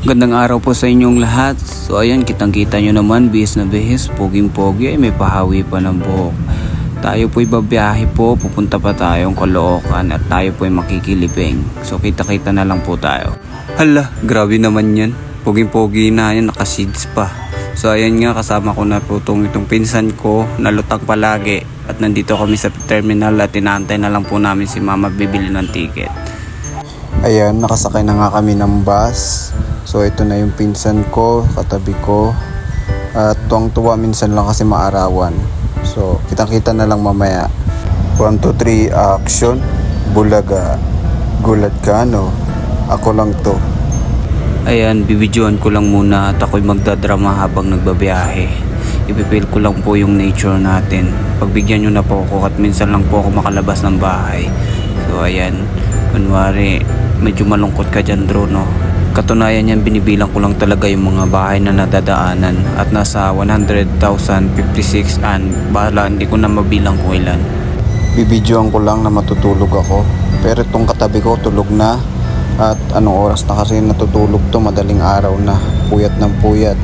Gandang araw po sa inyong lahat. So ayan, kitang-kita nyo naman, bihis na bihis, poging-pogi, ay may pahawi pa ng buhok. Tayo po'y babiyahe po, pupunta pa tayong Caloocan at tayo po'y makikilibing. So kita-kita na lang po tayo. Hala, grabe naman yan. Poging-pogi na yan, naka-seeds pa. So ayan nga, kasama ko na po itong pinsan ko, nalutang palagi. At nandito kami sa terminal at inaantay na lang po namin si mama bibili ng ticket. Ayan, nakasakay na nga kami ng bus. So ito na yung pinsan ko, katabi ko. At tuwang-tuwa minsan lang kasi maarawan. So kitang-kita na lang mamaya. 1, 2, 3, action. Bulaga. Gulat ka, no? Ako lang to. Ayan, bibidyoan ko lang muna at ako'y magdadrama habang nagbabiyahe. Ipipil ko lang po yung nature natin. Pagbigyan nyo na po ako at minsan lang po ako makalabas ng bahay. So ayan, kunwari medyo malungkot ka dyan, bro, no? Katunayan yan, binibilang ko lang talaga yung mga bahay na nadadaanan at nasa 100,056 and bahala, hindi ko na mabilang kung ilan. Bibidyoan ko lang na matutulog ako. Pero itong katabi ko tulog na. At anong oras na kasi natutulog to, madaling araw na. Puyat ng puyat.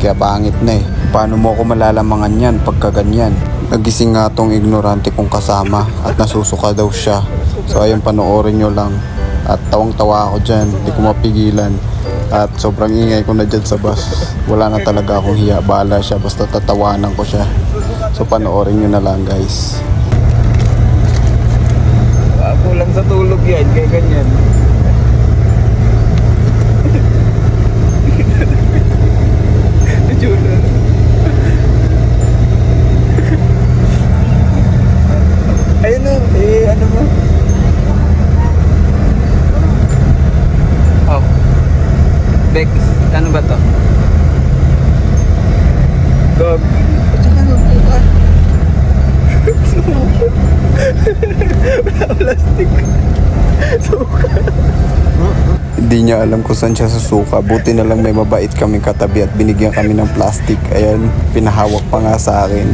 Kaya pangit na eh. Paano mo ako malalamangan yan pagka ganyan? Nagising nga tong ignorante kong kasama at nasusuka daw siya. So ayun, panoorin nyo lang. At tawang-tawa ako dyan, hindi ko mapigilan. At sobrang ingay ko na dyan sa bus. Wala na talaga akong hiya, bahala siya, basta tatawanan ko siya. So panoorin nyo na lang, guys. Kulang sa tulog yan, kaya ganyan. Ayun na, ano mo? Oh. Bex, ano ba to? Dog. At saka nagbuka. Wala plastic. Suka. Hindi niya alam kung saan siya susuka. Buti na lang may mabait kaming katabi at binigyan kami ng plastic. Ayan, pinahawak pa nga sa akin.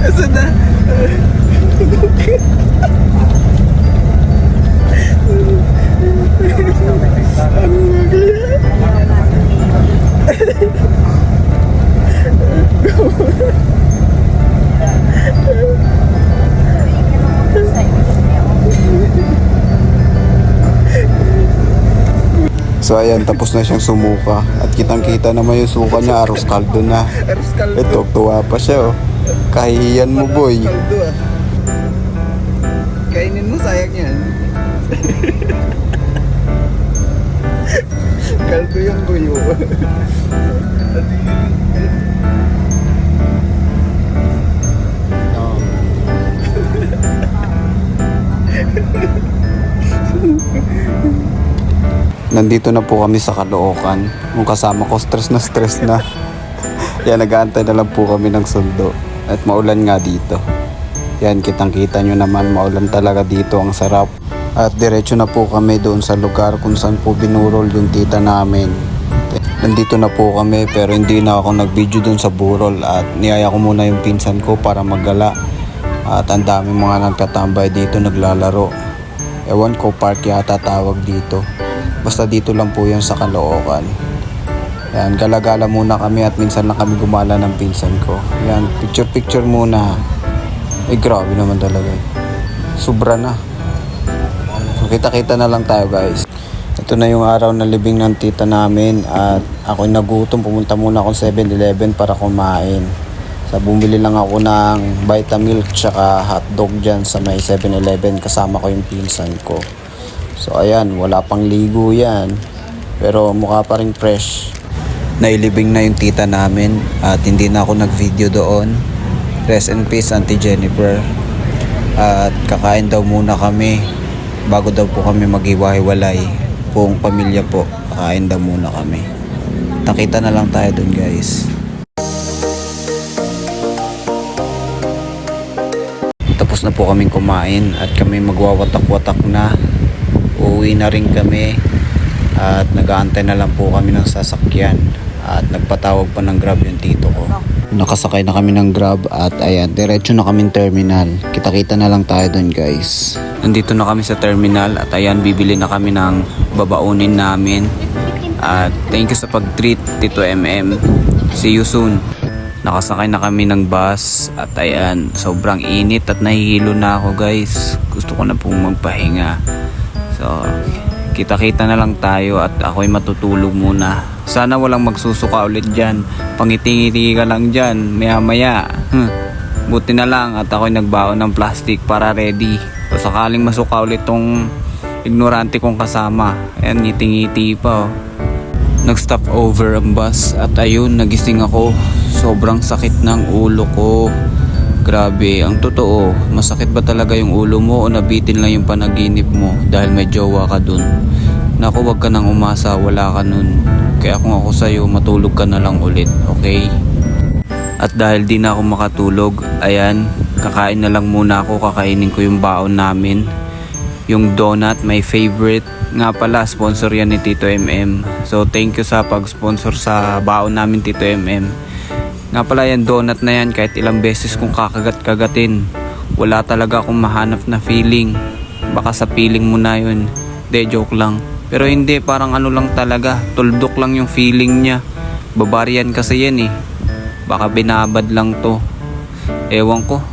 Asa na? So ayan, tapos na siyang sumuka. At kitang-kita naman yung suka niya, aros kaldo na. Ito, tuwa pa siya, oh. Kahihiyan mo, boy. Kaldo ah. Kainin mo, sayang yan. Kaldo yung guyo. Nandito na po kami sa Caloocan. Yung kasama ko, stress na. Yan, nag-aantay na lang po kami ng sundo. At maulan nga dito. Yan, kitang-kita nyo naman, maulan talaga dito, ang sarap. At diretso na po kami doon sa lugar kung saan po binurol yung tita namin. Nandito na po kami pero hindi na ako nag-video doon sa burol. At niyaya ko muna yung pinsan ko para maggala. At ang daming mga nagtatambay dito, naglalaro. Ewan ko, park yata tawag dito. Basta dito lang po yan sa Caloocan. Yan, galagala muna kami at minsan lang kami gumala ng pinsan ko. Yan, picture muna. Eh, grabe naman talaga. Sobra na. So, kita-kita na lang tayo, guys. Ito na yung araw na libing ng tita namin at ako'y nagutom. Pumunta muna akong 7-Eleven para kumain. So, bumili lang ako ng Vitamilk tsaka hotdog dyan sa may 7-Eleven. Kasama ko yung pinsan ko. So ayan, wala pang ligo yan. Pero mukha pa rin fresh. Nailibing na yung tita namin at hindi na ako nag-video doon. Rest in peace, Auntie Jennifer. At kakain daw muna kami bago daw po kami maghiwa-hiwalay. Buong pamilya po, kakain daw muna kami. Nakita na lang tayo doon, guys. Tapos na po kaming kumain at kami magwawatak-watak na. Uuwi na rin kami at nag-aantay na lang po kami ng sasakyan at nagpatawag pa ng Grab yung tito ko. nakasakay na kami ng Grab at ayan, diretso na kaming terminal. Kita-kita na lang tayo doon guys. Nandito na kami sa terminal at ayan, bibili na kami ng babaunin namin. At thank you sa pag-treat, Tito MM. See you soon. Nakasakay na kami ng bus at ayan, sobrang init at nahihilo na ako guys. Gusto ko na pong magpahinga. So, kita-kita na lang tayo at ako'y matutulog muna. Sana walang magsusuka ulit dyan. Pangiti-ngiti ka lang dyan, maya-maya. Buti na lang at ako'y nagbaon ng plastic para ready. So, sakaling masuka ulit tong ignorante kong kasama. Ayan, ngiti-ngiti pa oh. Nag-stop over ang bus at ayun, nagising ako. Sobrang sakit ng ulo ko. Grabe, ang totoo, masakit ba talaga yung ulo mo o nabitin lang yung panaginip mo dahil may jowa ka dun? Naku, wag ka nang umasa, wala ka nun. Kaya kung ako sa'yo, matulog ka na lang ulit, okay? At dahil di na ako makatulog, ayan, kakain na lang muna ako, kakainin ko yung baon namin. Yung donut, my favorite. Nga pala, sponsor yan ni Tito MM. So, thank you sa pag-sponsor sa baon namin, Tito MM. Nga pala yan, donut na yan, kahit ilang beses kong kakagat-kagatin, wala talaga akong mahanap na feeling. Baka sa feeling mo na yun. De, joke lang. Pero hindi, parang ano lang talaga, tuldok lang yung feeling niya. Barbarian kasi yan eh. Baka binabad lang to. Ewan ko.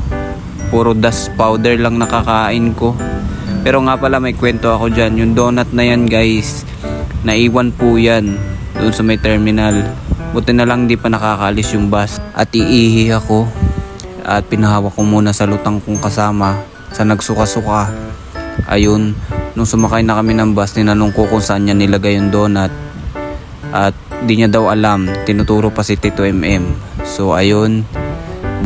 Puro dust powder lang nakakain ko. Pero nga pala may kwento ako dyan. Yung donut na yan guys, naiwan po yan doon sa may terminal. Buti na lang di pa nakakalis yung bus. At iihi ako. At pinahawak ko muna sa lutang kong kasama sa nagsuka-suka. Ayun, nung sumakay na kami ng bus, tinanong ko kung saan niya nilagay yung donut. At di niya daw alam, tinuturo pa si Tito MM. So ayun,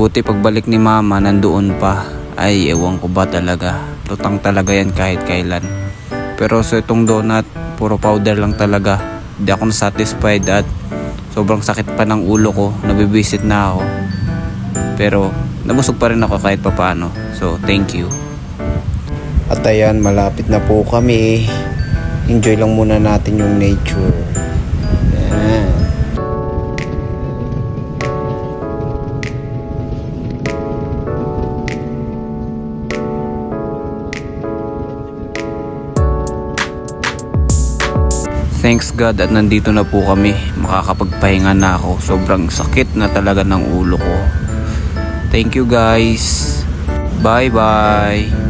buti pagbalik ni mama nandoon pa. Ay, ewan ko ba talaga. Lutang talaga yan kahit kailan. Pero so itong donut, puro powder lang talaga. Di ako nasatisfied at sobrang sakit pa ng ulo ko. Nabibisit na ako. Pero nabusog pa rin ako kahit papaano. So thank you. At ayan, malapit na po kami. Enjoy lang muna natin yung nature. Ayan. Thanks God at nandito na po kami. Makakapagpahinga na ako. Sobrang sakit na talaga ng ulo ko. Thank you guys. Bye bye.